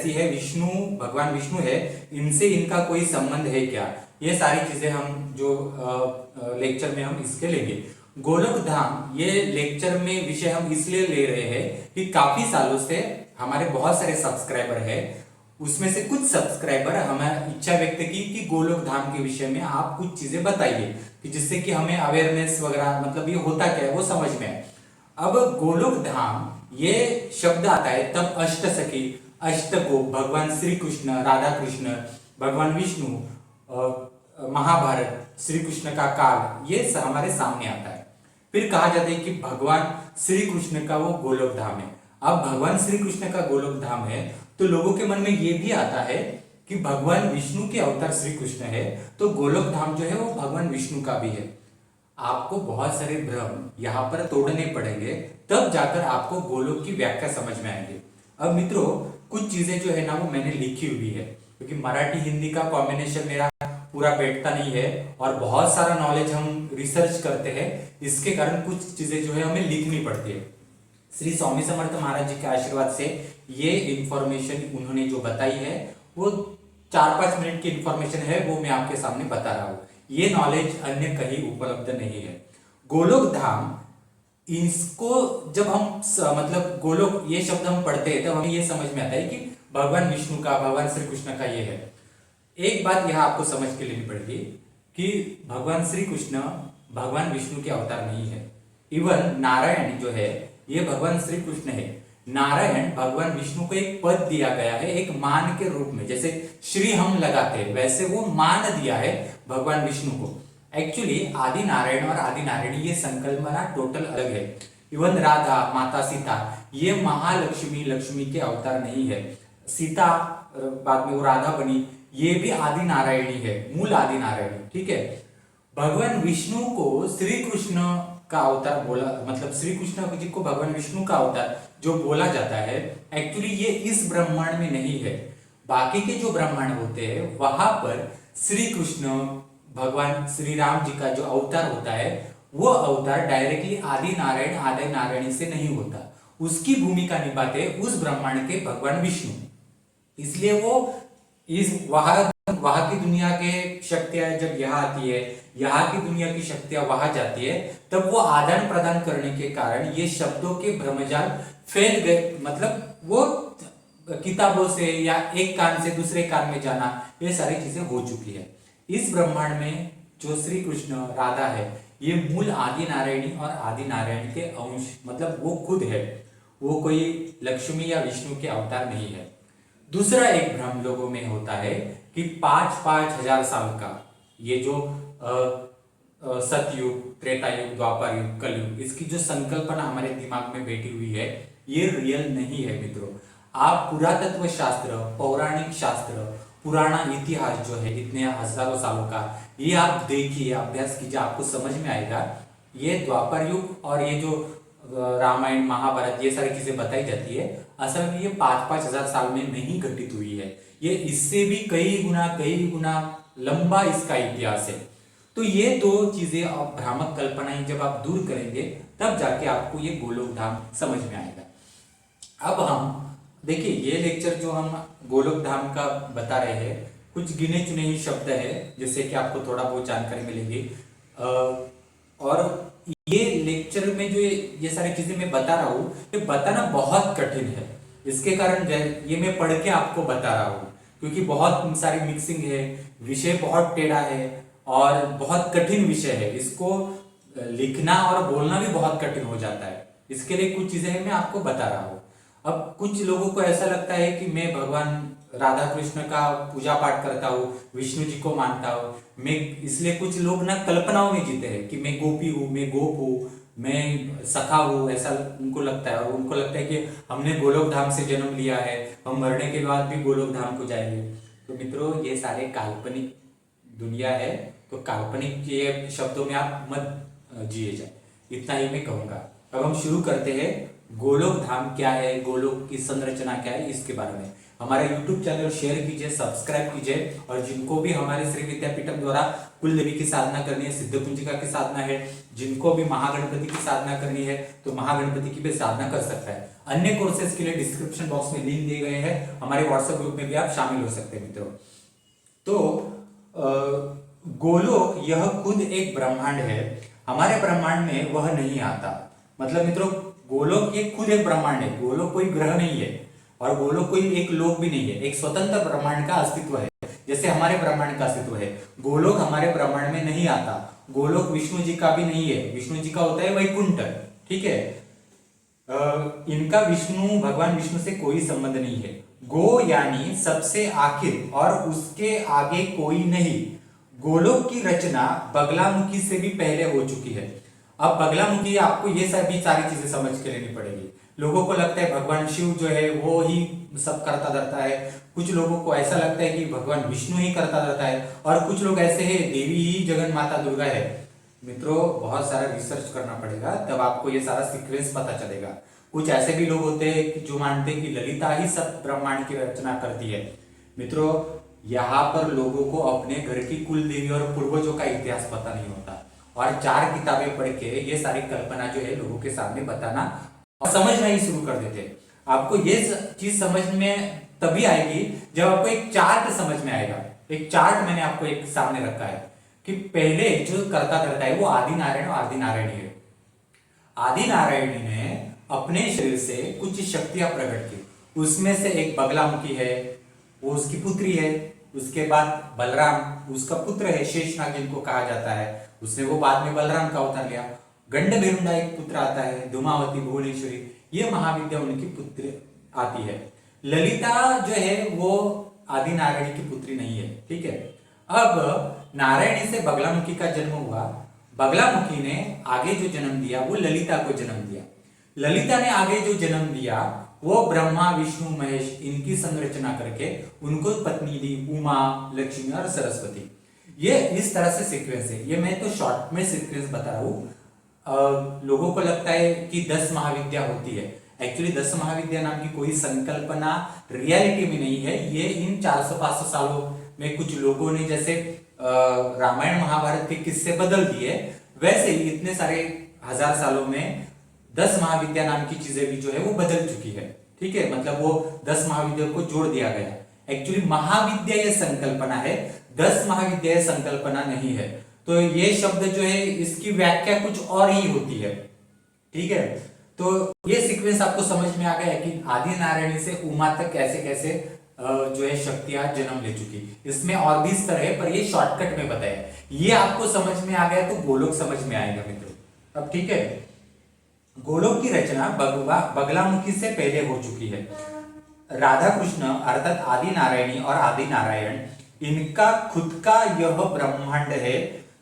कैसी है, विष्णु भगवान विष्णु है, इनसे इनका कोई संबंध है क्या, ये सारी चीजें हम जो लेक्चर में हम इसके लेंगे। गोलोक धाम ये लेक्चर में विषय हम इसलिए ले रहे हैं कि काफी सालों से हमारे बहुत सारे सब्सक्राइबर है, उसमें से कुछ सब्सक्राइबर हमें इच्छा व्यक्त की कि गोलोक धाम के विषय में आप कुछ चीजें बताइए कि जिससे कि हमें अवेयरनेस वगैरह, मतलब ये होता क्या है वो समझ में आए। अब गोलोक धाम ये शब्द आता है तब अष्टसखी, अष्टगोप, भगवान श्री कृष्ण, राधा कृष्ण, भगवान विष्णु, महाभारत, श्री कृष्ण का काल, ये हमारे सामने आता है। फिर कहा जाता है कि भगवान श्री कृष्ण का वो गोलोक धाम है। अब भगवान श्री कृष्ण का गोलोक धाम है तो लोगों के मन में ये भी आता है कि भगवान विष्णु के अवतार श्री कृष्ण है तो गोलोक धाम जो है वो भगवान विष्णु का भी है। आपको बहुत सारे भ्रम यहाँ पर तोड़ने पड़ेंगे, तब जाकर आपको गोलोक की व्याख्या समझ में आएगी। अब मित्रों कुछ चीजें जो है ना वो मैंने लिखी हुई है, क्योंकि मराठी हिंदी का कॉम्बिनेशन मेरा पूरा बैठता नहीं है और बहुत सारा नॉलेज हम रिसर्च करते हैं, इसके कारण कुछ चीजें जो है हमें लिखनी पड़ती है। श्री स्वामी समर्थ महाराज जी के आशीर्वाद से ये इंफॉर्मेशन उन्होंने जो बताई है वो 4-5 मिनट की इंफॉर्मेशन है, वो मैं आपके सामने बता रहा हूं। ये नॉलेज अन्य कहीं उपलब्ध नहीं है। गोलोक धाम, इसको जब हम मतलब गोलोक ये शब्द हम पढ़ते हैं तब हमें ये समझ में आता है कि भगवान विष्णु का, भगवान श्री कृष्ण का ये है। एक बात यह आपको समझ के लेनी पड़ेगी कि भगवान श्री कृष्ण भगवान विष्णु के अवतार नहीं है। इवन नारायण जो है ये भगवान श्री कृष्ण है। नारायण भगवान विष्णु को एक पद दिया गया है, एक मान के रूप में, जैसे श्री हम लगाते हैं वैसे वो मान दिया है भगवान विष्णु को। एक्चुअली आदि नारायण और आदि नारायणी ये संकल्पना टोटल अलग है। इवन राधा, माता सीता, ये महालक्ष्मी, लक्ष्मी के अवतार नहीं है। सीता बाद में वो राधा बनी, ये भी आदि नारायणी है, मूल आदि नारायणी, ठीक है। भगवान विष्णु को श्री कृष्ण का अवतार बोला, मतलब श्री कृष्ण जी को भगवान विष्णु का अवतार जो बोला जाता है, एक्चुअली ये इस ब्रह्मांड में नहीं है। बाकी के जो ब्रह्मांड होते हैं वहां पर श्री कृष्ण, भगवान श्री राम जी का जो अवतार होता है वो अवतार डायरेक्टली आदि नारायण, आदि नारायणी से नहीं होता, उसकी भूमिका निभाते उस ब्रह्मांड के भगवान विष्णु। इसलिए वो इस वहां की दुनिया के शक्तियां जब यहाँ आती है, यहाँ की दुनिया की शक्तियां वहां जाती है, तब वो आदान प्रदान करने के कारण ये शब्दों के भ्रमजाल फैल गए, मतलब वो किताबों से या एक कान से दूसरे कान में जाना, ये सारी चीजें हो चुकी है। इस ब्रह्मांड में जो श्री कृष्ण, राधा है, ये मूल आदि नारायणी और आदि नारायण के अंश, मतलब वो खुद है, वो कोई लक्ष्मी या विष्णु के अवतार नहीं है। दूसरा एक भ्रम लोगों में होता है कि 5-5 हजार साल का ये जो सतयुग, त्रेता युग, द्वापर युग, कलयुग, इसकी जो संकल्पना हमारे दिमाग में बैठी हुई है ये रियल नहीं है मित्रों। आप पुरातत्व शास्त्र, पौराणिक शास्त्र, पुराना इतिहास जो है इतने हजारों सालों का, ये आप देखिए, अभ्यास कीजिए, आपको समझ में आएगा। ये द्वापर युग और ये जो रामायण, महाभारत, ये सारी चीजें बताई जाती है, असल में ये 5-5 हजार साल में नहीं घटित हुई है, ये इससे भी कई गुना लंबा इसका इतिहास है। तो ये दो चीजें अब भ्रामक कल्पनाएं जब आप दूर करेंगे तब जाके आपको ये गोलोक धाम समझ में आएगा। अब हम देखिए, ये लेक्चर जो हम गोलोक धाम का बता रहे हैं, कुछ गिने चुने ही शब्द है जिससे कि आपको थोड़ा बहुत जानकारी मिलेगी। और ये लेक्चर में जो ये सारी चीजें मैं बता रहा हूँ, ये बताना बहुत कठिन है। इसके कारण ये मैं पढ़ के आपको बता रहा हूँ, क्योंकि बहुत सारी मिक्सिंग है, विषय बहुत टेढ़ा है और बहुत कठिन विषय है। इसको लिखना और बोलना भी बहुत कठिन हो जाता है। इसके लिए कुछ चीजें मैं आपको बता रहा हूँ। अब कुछ लोगों को ऐसा लगता है कि मैं भगवान राधा कृष्ण का पूजा पाठ करता हूँ, विष्णु जी को मानता हूँ मैं, इसलिए कुछ लोग ना कल्पनाओं में जीते हैं कि मैं गोपी हूँ, मैं गोप हूँ, मैं सखा हूँ, ऐसा उनको लगता है। और उनको लगता है कि हमने गोलोक धाम से जन्म लिया है, हम मरने के बाद भी गोलोक धाम को जाएंगे। तो मित्रों ये सारे काल्पनिक दुनिया है, तो काल्पनिक ये शब्दों में आप मत जिए जाए, इतना ही मैं कहूंगा। अब हम शुरू करते हैं, गोलोक धाम क्या है, गोलोक की संरचना क्या है, इसके बारे में। हमारे YouTube चैनल शेयर कीजिए, सब्सक्राइब कीजिए, और जिनको भी हमारे श्री विद्यापीठम द्वारा कुल देवी की साधना करनी है, सिद्ध कुंजिका की साधना है, जिनको भी महागणपति की साधना करनी है तो महागणपति की भी साधना कर सकता है। अन्य कोर्सेज के लिए डिस्क्रिप्शन बॉक्स में लिंक दिए गए हैं, हमारे व्हाट्सएप ग्रुप में भी आप शामिल हो सकते हैं मित्रों। तो गोलोक यह खुद एक ब्रह्मांड है, हमारे ब्रह्मांड में वह नहीं आता। मतलब मित्रों गोलोक ये खुद एक ब्रह्मांड है, गोलोक कोई ग्रह नहीं है और गोलोक कोई एक लोक भी नहीं है, एक स्वतंत्र ब्रह्मांड का अस्तित्व है, जैसे हमारे ब्रह्मांड का अस्तित्व है। गोलोक हमारे ब्रह्मांड में नहीं आता, गोलोक विष्णु जी का भी नहीं है, विष्णु जी का होता है वैकुंठ, ठीक है। इनका विष्णु भगवान विष्णु से कोई संबंध नहीं है। गो यानी सबसे आखिर और उसके आगे कोई नहीं। गोलोक की रचना बगलामुखी से भी पहले हो चुकी है। अब बगलामुखी आपको ये सभी सारी चीजें समझ के लेनी पड़ेगी। लोगों को लगता है भगवान शिव जो है वो ही सब करता धरता है, कुछ लोगों को ऐसा लगता है कि भगवान विष्णु ही करता धरता है, और कुछ लोग ऐसे हैं देवी ही जगन माता दुर्गा है। मित्रों बहुत सारा रिसर्च करना पड़ेगा तब आपको ये सारा सीक्वेंस पता चलेगा। कुछ ऐसे भी लोग होते हैं कि जो मानते हैं कि ललिता ही सब ब्रह्मांड की रचना करती है। मित्रों यहाँ पर लोगों को अपने घर की कुल देवी और पूर्वजों का इतिहास पता नहीं होता, और 4 किताबें पढ़ के ये सारी कल्पना जो है लोगों के सामने बताना और समझना ही शुरू कर देते हैं। आपको ये चीज समझ में तभी आएगी जब आपको एक चार्ट समझ में आएगा। एक चार्ट मैंने आपको एक सामने रखा है कि पहले जो करता करता है वो आदि नारायण और आदि नारायणी है। आदि नारायणी ने अपने शरीर से कुछ शक्तियां प्रकट की, उसमें से एक बगलामुखी है, वो उसकी पुत्री है। उसके बाद बलराम उसका पुत्र है, शेषनाग जिनको कहा जाता है, उसने वो बाद में बलराम का अवतार लिया। गंडभेरुंडा एक पुत्र आता है, धूमावती भुवनेश्वरी, ये महाविद्या उनकी पुत्र आती है। ललिता जो है वो आदि नारायणी की पुत्री नहीं है, ठीक है। अब नारायणी से बगलामुखी का जन्म हुआ, बगलामुखी ने आगे जो जन्म दिया वो ललिता को जन्म दिया। ललिता ने आगे जो जन्म दिया वो ब्रह्मा विष्णु महेश इनकी संरचना करके उनको पत्नी दी, उमा लक्ष्मी और सरस्वती। ये इस तरह से सीक्वेंस है। ये मैं तो शॉर्ट में सीक्वेंस बता रहा हूं। लोगों को लगता है कि 10 महाविद्या होती है, एक्चुअली 10 महाविद्या नाम की कोई संकल्पना रियलिटी में नहीं है। ये इन 400-500 सालों में कुछ लोगों ने जैसे रामायण महाभारत के किस्से बदल दिए, वैसे ही इतने सारे 1000 सालों में 10 महाविद्या नाम की चीजें भी जो है वो बदल चुकी है, ठीक है। मतलब वो 10 महाविद्या को जोड़ दिया गया। एक्चुअली महाविद्या ये संकल्पना है, 10 महाविद्या संकल्पना नहीं है। तो ये शब्द जो है इसकी व्याख्या कुछ और ही होती है, ठीक है। तो ये सीक्वेंस आपको समझ में आ गया कि आदि नारायणी से उमा तक कैसे कैसे जो है शक्तियां जन्म ले चुकी। इसमें और भी स्तर है पर ये शॉर्टकट में बताया। ये आपको समझ में आ गया तो गोलोक समझ में आएगा मित्रों। अब ठीक है, गोलोक की रचना बगलामुखी से पहले हो चुकी है। राधा कृष्ण अर्थात आदि नारायणी और आदि नारायण इनका खुद का यह ब्रह्मांड है।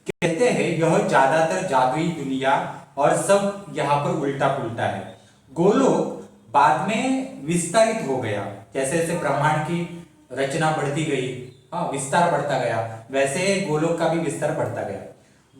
कहते हैं यह ज्यादातर जादुई दुनिया और सब यहाँ पर उल्टा पुल्टा है। गोलोक बाद में विस्तारित हो गया, जैसे जैसे ब्रह्मांड की रचना बढ़ती गई, हाँ विस्तार बढ़ता गया, वैसे गोलोक का भी विस्तार बढ़ता गया।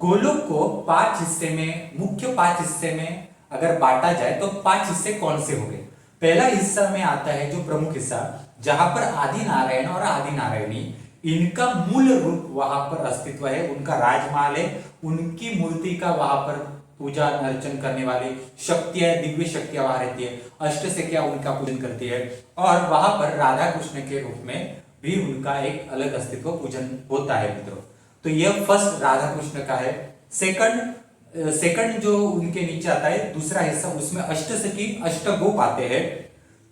गोलोक को 5 हिस्से में, मुख्य 5 हिस्से में अगर बांटा जाए तो 5 हिस्से कौन से हो गए। पहला हिस्सा में आता है जो प्रमुख हिस्सा, जहां पर आदि नारायण और आदि नारायणी इनका मूल रूप वहां पर अस्तित्व है, उनका राजमहल है, उनकी मूर्ति का वहां पर पूजा अर्चन करने वाली शक्तियां, दिव्य शक्तियां वहां रहती है, अष्ट से क्या उनका पूजन करती है, और वहां पर राधा कृष्ण के रूप में भी उनका एक अलग अस्तित्व पूजन होता है मित्रों। तो यह फर्स्ट राधा कृष्ण का है। सेकंड जो उनके नीचे आता है दूसरा हिस्सा, उसमें अष्टसखी अष्टगोप आते हैं।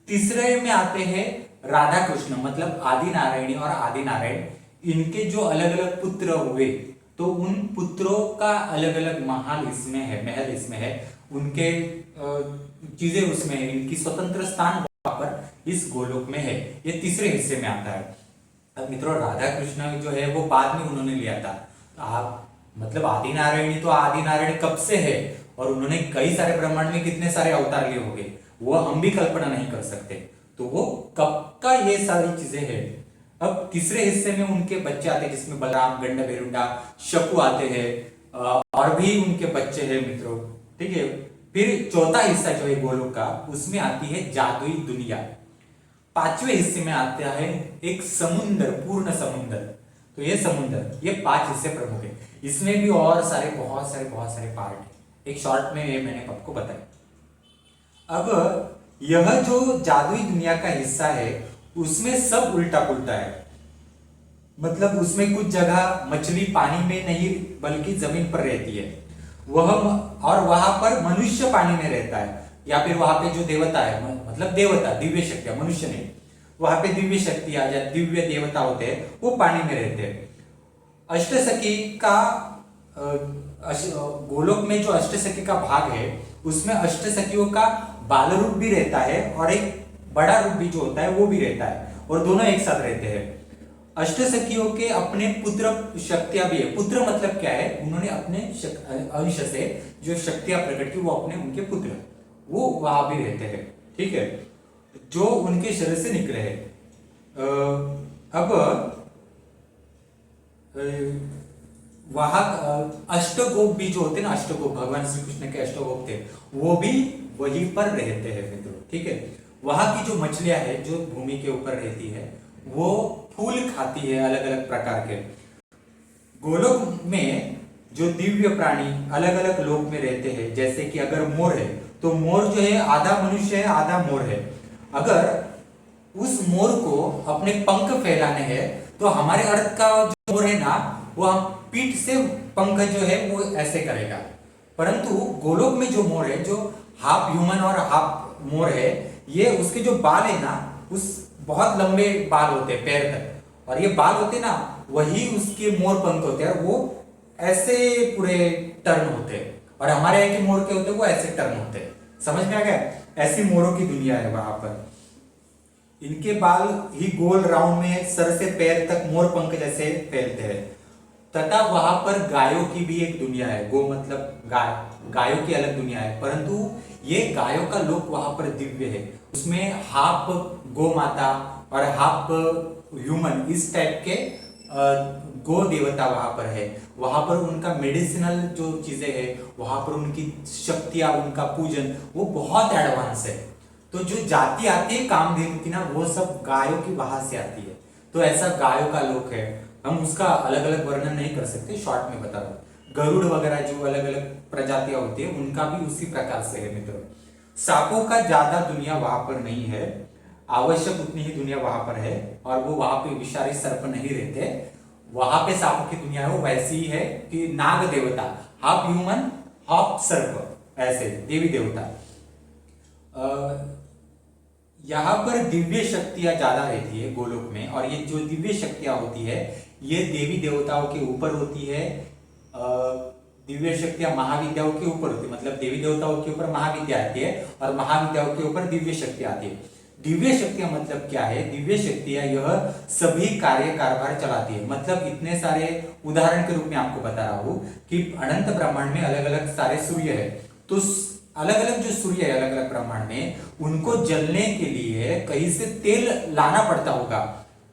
तीसरे में आते हैं राधा कृष्ण, मतलब आदि नारायणी और आदि नारायण, इनके जो अलग अलग पुत्र हुए तो उन पुत्रों का अलग अलग महल इसमें है, उनके चीजें उसमें है, इनकी स्वतंत्र स्थान वहां पर इस गोलोक में है। ये तीसरे हिस्से में आता है। अब मित्रों राधा कृष्ण जो है वो बाद में उन्होंने लिया था। आप मतलब आदि नारायणी तो आदि नारायण कब से है, और उन्होंने कई सारे ब्रह्मांड में कितने सारे अवतार लिए होंगे वो हम भी कल्पना नहीं कर सकते। तो वो कब का ये सारी चीजें हैं। अब तीसरे हिस्से में उनके बच्चे आते हैं, जिसमें बलराम, गंडभेरुंडा, शकु आते हैं, और भी उनके बच्चे हैं मित्रों, ठीक है। फिर चौथा हिस्सा जो है गोलोक का, उसमें आती है जादुई दुनिया। 5वें हिस्से में आता है एक समुद्र, पूर्ण समुद्र। तो ये समुद्र, ये 5 हिस्से प्रमुख है। इसमें भी और सारे बहुत सारे पार्ट है। एक शॉर्ट में ये मैंने आपको बताया। अब यह जो जादुई दुनिया का हिस्सा है उसमें सब उल्टा पुल्टा है। मतलब उसमें कुछ जगह मछली पानी में नहीं बल्कि जमीन पर रहती है, और वहां पर मनुष्य पानी में रहता है, या फिर वहां पे जो देवता है, मतलब देवता दिव्य शक्तियां, मनुष्य नहीं, वहां पे दिव्य शक्तियां या दिव्य देवता होते हैं वो पानी में रहते हैं। अष्टसखी का गोलोक में जो अष्टसखी का भाग है उसमें अष्टसखियों का बाल रूप भी रहता है और एक बड़ा रूप भी जो होता है वो भी रहता है, और दोनों एक साथ रहते हैं। अष्टसखियों के अपने पुत्र शक्तियां भी है। पुत्र मतलब क्या है, उन्होंने अपने अंश से जो शक्तियां प्रकट की वो अपने उनके पुत्र वो वहां भी रहते हैं, ठीक है, जो उनके शरीर से निकले हैं। अब वहां अष्टगोप भी जो होते हैं ना, अष्टगोप भगवान श्री कृष्ण के अष्टगोप थे, वो भी वहीं पर रहते हैं मित्रों, ठीक है। वहां की जो मछलियां है जो भूमि के ऊपर रहती है वो फूल खाती है अलग अलग प्रकार के। गोलोक में जो दिव्य प्राणी अलग अलग लोक में रहते हैं, जैसे कि अगर मोर है तो मोर जो है आधा मनुष्य है आधा मोर है। अगर उस मोर को अपने पंख फैलाने हैं तो हमारे अर्थ का जो मोर है ना, वो हम पीठ से पंख जो है वो ऐसे करेगा, परंतु गोलोक में जो मोर है, जो हाफ ह्यूमन और हाफ मोर है, ये उसके जो बाल है ना, उस बहुत लंबे बाल होते हैं पैर तक, और ये बाल होते हैं ना वही उसके मोर पंख होते हैं, और वो ऐसे पूरे टर्न होते हैं, और हमारे यहाँ के मोर के होते हैं वो ऐसे टर्न होते हैं। समझ में आ गया? ऐसी मोरों की दुनिया है वहां पर। इनके बाल ही गोल राउंड में सर से पैर तक मोर पंख जैसे फैलते हैं। तथा वहां पर गायों की भी एक दुनिया है। गो मतलब गाय, गायों की अलग दुनिया है, परंतु ये गायों का लोक वहां पर दिव्य है। उसमें हाफ गो माता और हाफ ह्यूमन इस टाइप के गो देवता वहां पर है। वहां पर उनका मेडिसिनल जो चीजें है, वहां पर उनकी शक्तियां, उनका पूजन वो बहुत एडवांस है। तो जो जाति आती है कामधेनु की ना, वो सब गायों की वहां से आती है। तो ऐसा गायों का लोक है। हम उसका अलग अलग वर्णन नहीं कर सकते, शॉर्ट में बता दो। गरुड़ वगैरह जो अलग अलग प्रजातियां होती है उनका भी उसी प्रकार से है मित्रों। सांपों का ज्यादा दुनिया वहां पर नहीं है, आवश्यक उतनी ही दुनिया वहां पर है, और वो वहां पे विषारी सर्प नहीं रहते। वहां पे सांपों की दुनिया है वो वैसी ही है कि नाग देवता, हाफ ह्यूमन हाफ सर्प, ऐसे देवी देवता। यहाँ पर दिव्य शक्तियां ज्यादा रहती है गोलोक में, और ये जो दिव्य शक्तियां होती है ये देवी देवताओं के ऊपर होती है। दिव्य शक्तियां महाविद्याओं के ऊपर होती है, मतलब देवी देवताओं के ऊपर महाविद्या आती है और महाविद्याओं के ऊपर दिव्य शक्ति आती है। दिव्य शक्तियां मतलब क्या है? दिव्य शक्तियां यह सभी कार्य कारभार चलाती है। मतलब इतने सारे उदाहरण के रूप में आपको बता रहा हूं कि अनंत ब्रह्मांड में अलग अलग सारे सूर्य है, तो अलग अलग जो सूर्य है अलग अलग ब्रह्मांड में, उनको जलने के लिए कहीं से तेल लाना पड़ता होगा।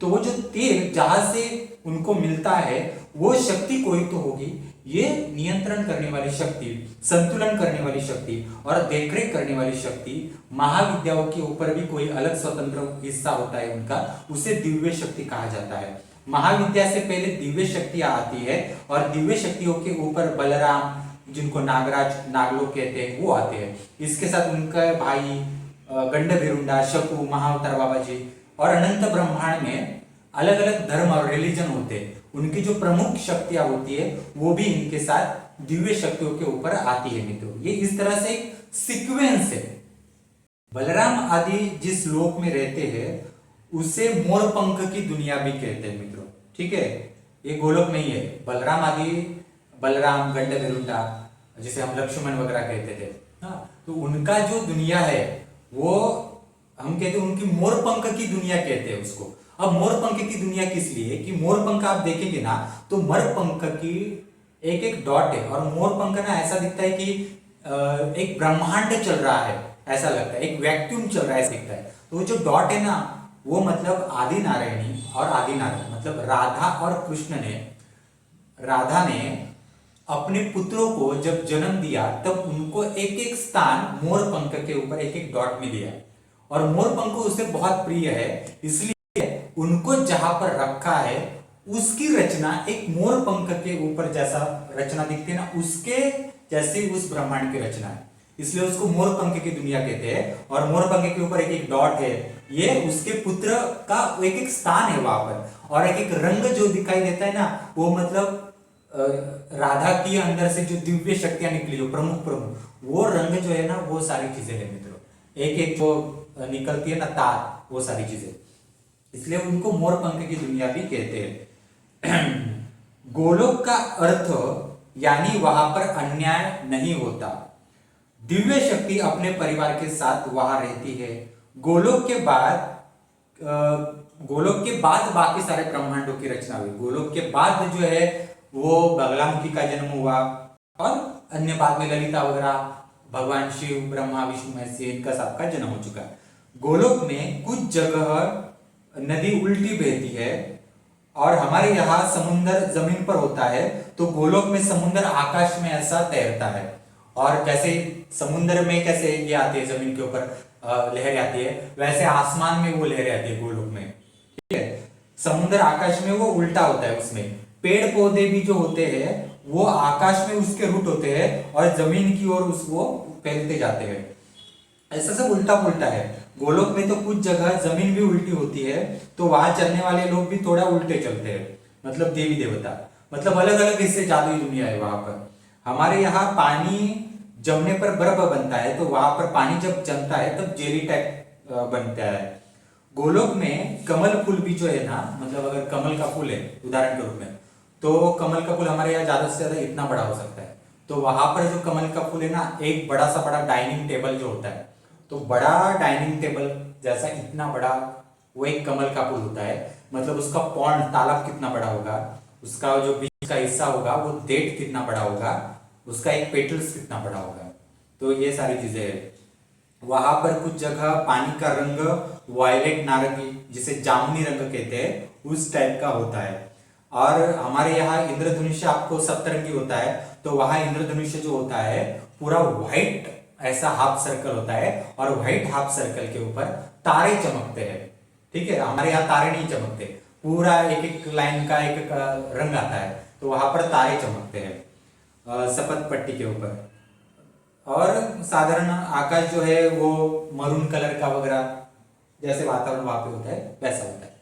तो वो जो तेल जहां से उनको मिलता है वो शक्ति कोई तो होगी। ये नियंत्रण करने वाली शक्ति, संतुलन करने वाली शक्ति और देखरेख करने वाली शक्ति, महाविद्याओं के ऊपर भी कोई अलग स्वतंत्र हिस्सा होता है उनका, उसे दिव्य शक्ति कहा जाता है। महाविद्या से पहले दिव्य शक्ति आती है, और दिव्य शक्तियों के ऊपर बलराम, जिनको नागराज नागलोक कहते हैं, वो आते हैं। इसके साथ उनका भाई गंडभिरुंडा, शकु, महाअवतार बाबा जी, और अनंत ब्रह्मांड में अलग अलग धर्म और रिलीजन होते हैं। उनकी जो प्रमुख शक्तियां होती है वो भी इनके साथ दिव्य शक्तियों के ऊपर आती है मित्रों। ये इस तरह से एक सीक्वेंस है। बलराम आदि जिस लोक में रहते हैं उसे मोर पंख की दुनिया भी कहते हैं मित्रों, ठीक है। ये गोलोक में ही है। बलराम आदि, बलराम, गंडभिरुंडा, जिसे हम लक्ष्मण वगैरह कहते थे, हाँ, तो उनका जो दुनिया है वो हम कहते हैं उनकी मोर पंख की दुनिया कहते हैं उसको। अब मोर पंख की दुनिया किस लिए कि मोर पंख आप देखेंगे ना तो मोर पंख की एक एक डॉट है, और मोर पंख ना ऐसा दिखता है कि एक ब्रह्मांड चल रहा है, ऐसा लगता है एक वैक्यूम चल रहा है ऐसा दिखता है। तो जो डॉट है ना वो मतलब आदि नारायणी और आदि नारायण, मतलब राधा और कृष्ण ने, राधा ने अपने पुत्रों को जब जन्म दिया तब उनको एक एक स्थान मोर पंख के ऊपर एक एक डॉट में दिया, और मोर पंख उसे बहुत प्रिय है, इसलिए उनको जहां पर रखा है उसकी रचना एक मोर पंख के ऊपर जैसा रचना दिखती है ना, उसके जैसे उस ब्रह्मांड की रचना है। इसलिए उसको मोर पंख की दुनिया कहते हैं। और मोर पंख के ऊपर एक एक डॉट है, ये उसके पुत्र का एक एक स्थान है वहां पर। और एक एक रंग जो दिखाई देता है ना, वो मतलब राधा की अंदर से जो दिव्य शक्तियां निकली, जो प्रमुख प्रमुख वो रंग जो है ना, वो सारी चीजें है मित्रों। एक एक जो निकलती है ना तार, वो सारी चीजें, इसलिए उनको मोर पंख की दुनिया भी कहते हैं। गोलोक का अर्थ यानी वहां पर अन्याय नहीं होता, दिव्य शक्ति अपने परिवार के साथ वहां रहती है। गोलोक के बाद गोलोक के बाद बाकी सारे ब्रह्मांडों की रचना हुई। गोलोक के बाद जो है वो बगलामुखी का जन्म हुआ, और अन्य बाद में ललिता वगैरह, भगवान शिव, ब्रह्मा, विष्णु, महेश, इनका सबका जन्म हो चुका है। गोलोक में कुछ जगह नदी उल्टी बहती है, और हमारे यहाँ समुन्द्र जमीन पर होता है, तो गोलोक में समुन्द्र आकाश में ऐसा तैरता है। और जैसे समुन्द्र में कैसे ये आती है जमीन के ऊपर लहरें आती है, वैसे आसमान में वो लहरें आती है गोलोक में, ठीक है। समुद्र आकाश में वो उल्टा होता है, उसमें पेड़ पौधे भी जो होते हैं वो आकाश में उसके रूट होते हैं, और जमीन की ओर वो फैलते जाते हैं। ऐसा सब उल्टा पुल्टा है। गोलोक में तो कुछ जगह जमीन भी उल्टी होती है, तो वहां चलने वाले लोग भी थोड़ा उल्टे चलते हैं, मतलब देवी देवता, मतलब अलग अलग हिस्से जादुई दुनिया है वहां पर। हमारे यहाँ पानी जमने पर बर्फ बनता है, तो वहां पर पानी जब जमता है तब जेली टाइप बनता है। गोलोक में कमल फूल भी जो है ना, मतलब अगर कमल का फूल है उदाहरण के रूप में, तो कमल का फूल हमारे यहाँ ज्यादा से ज्यादा इतना बड़ा हो सकता है। तो वहां पर जो कमल का फूल है ना, एक बड़ा सा बड़ा डाइनिंग टेबल जो होता है, तो बड़ा डाइनिंग टेबल जैसा इतना बड़ा वो एक कमल का फूल होता है। मतलब उसका पौंड, तालाब कितना बड़ा होगा, उसका जो बीच का हिस्सा होगा वो डेट कितना बड़ा होगा, उसका एक पेटल्स कितना बड़ा होगा। तो ये सारी चीजें है। वहां पर कुछ जगह पानी का रंग वायलेट नारंगी, जिसे जामुनी रंग कहते हैं, उस टाइप का होता है। और हमारे यहाँ इंद्रधनुष्य आपको सप्तरंगी होता है, तो वहां इंद्रधनुष्य जो होता है पूरा व्हाइट ऐसा हाफ सर्कल होता है, और व्हाइट हाफ सर्कल के ऊपर तारे चमकते हैं, ठीक है। हमारे यहाँ तारे नहीं चमकते, पूरा एक एक लाइन का एक रंग आता है, तो वहां पर तारे चमकते हैं सफेद पट्टी के ऊपर। और साधारण आकाश जो है वो मरून कलर का वगैरह, जैसे वातावरण वहां पे होता है वैसा होता है।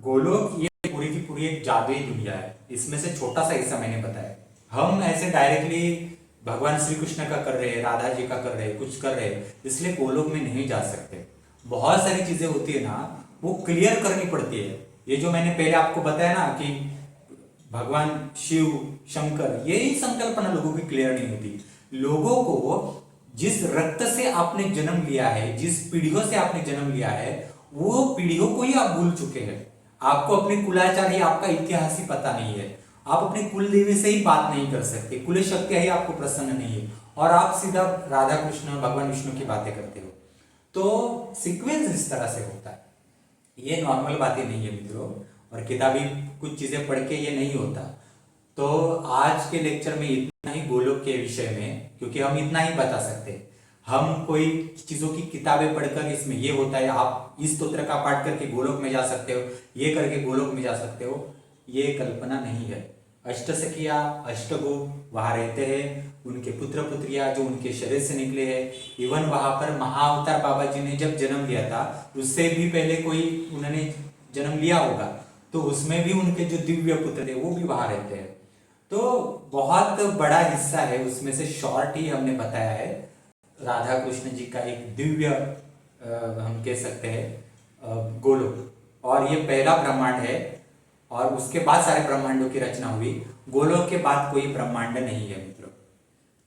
गोलोक ये पूरी की पूरी एक जादुई दुनिया है, इसमें से छोटा सा हिस्सा मैंने बताया। हम ऐसे डायरेक्टली भगवान श्री कृष्ण का कर रहे हैं, राधा जी का कर रहे हैं, कुछ कर रहे हैं, इसलिए गोलोक में नहीं जा सकते। बहुत सारी चीजें होती है ना, वो क्लियर करनी पड़ती है। ये जो मैंने पहले आपको बताया ना कि भगवान शिव, शंकर, यही संकल्पना लोगों की क्लियर नहीं होती। लोगों को जिस रक्त से आपने जन्म लिया है, जिस पीढ़ियों से आपने जन्म लिया है, वो पीढ़ियों को ही आप भूल चुके हैं। आपको अपने कुलाचार ही, आपका इतिहास ही पता नहीं है। आप अपने कुल देवी से ही बात नहीं कर सकते, कुल शक्तियां ही आपको प्रसन्न नहीं है, और आप सीधा राधा कृष्ण, भगवान विष्णु की बातें करते हो। तो सीक्वेंस इस तरह से होता है, ये नॉर्मल बातें नहीं है मित्रों, और किताबी कुछ चीजें पढ़ के ये नहीं होता। तो आज के लेक्चर में इतना ही गोलोक के विषय में, क्योंकि हम इतना ही बता सकते। हम कोई चीजों की किताबें पढ़कर इसमें ये होता है, आप इस स्तोत्र का पाठ करके गोलोक में जा सकते हो, ये करके गोलोक में जा सकते हो, ये कल्पना नहीं है। अष्टसखिया, अष्टगो वहां रहते हैं, उनके पुत्र पुत्रियां जो उनके शरीर से निकले हैं। इवन वहां पर महाअवतार बाबा जी ने जब जन्म लिया था, उससे भी पहले कोई उन्होंने जन्म लिया होगा, तो उसमें भी उनके जो दिव्य पुत्र थे वो भी वहां रहते हैं। तो बहुत बड़ा हिस्सा है, उसमें से शॉर्ट ही हमने बताया है राधा कृष्ण जी का एक दिव्य हम कह सकते हैं गोलोक। और ये पहला ब्रह्मांड है, और उसके बाद सारे ब्रह्मांडों की रचना हुई। गोलोक के बाद कोई ब्रह्मांड नहीं है मित्रों।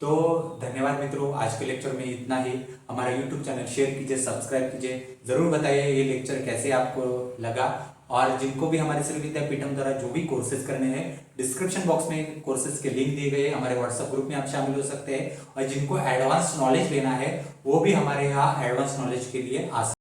तो धन्यवाद मित्रों, आज के लेक्चर में इतना ही। हमारा यूट्यूब चैनल शेयर कीजिए, सब्सक्राइब कीजिए, जरूर बताइए ये लेक्चर कैसे आपको लगा। और जिनको भी हमारे श्री विद्यापीठम द्वारा जो भी कोर्सेज करने हैं, डिस्क्रिप्शन बॉक्स में कोर्सेज के लिंक दिए गए, हमारे व्हाट्सएप ग्रुप में आप शामिल हो सकते हैं। और जिनको एडवांस नॉलेज लेना है, वो भी हमारे यहाँ एडवांस नॉलेज के लिए आ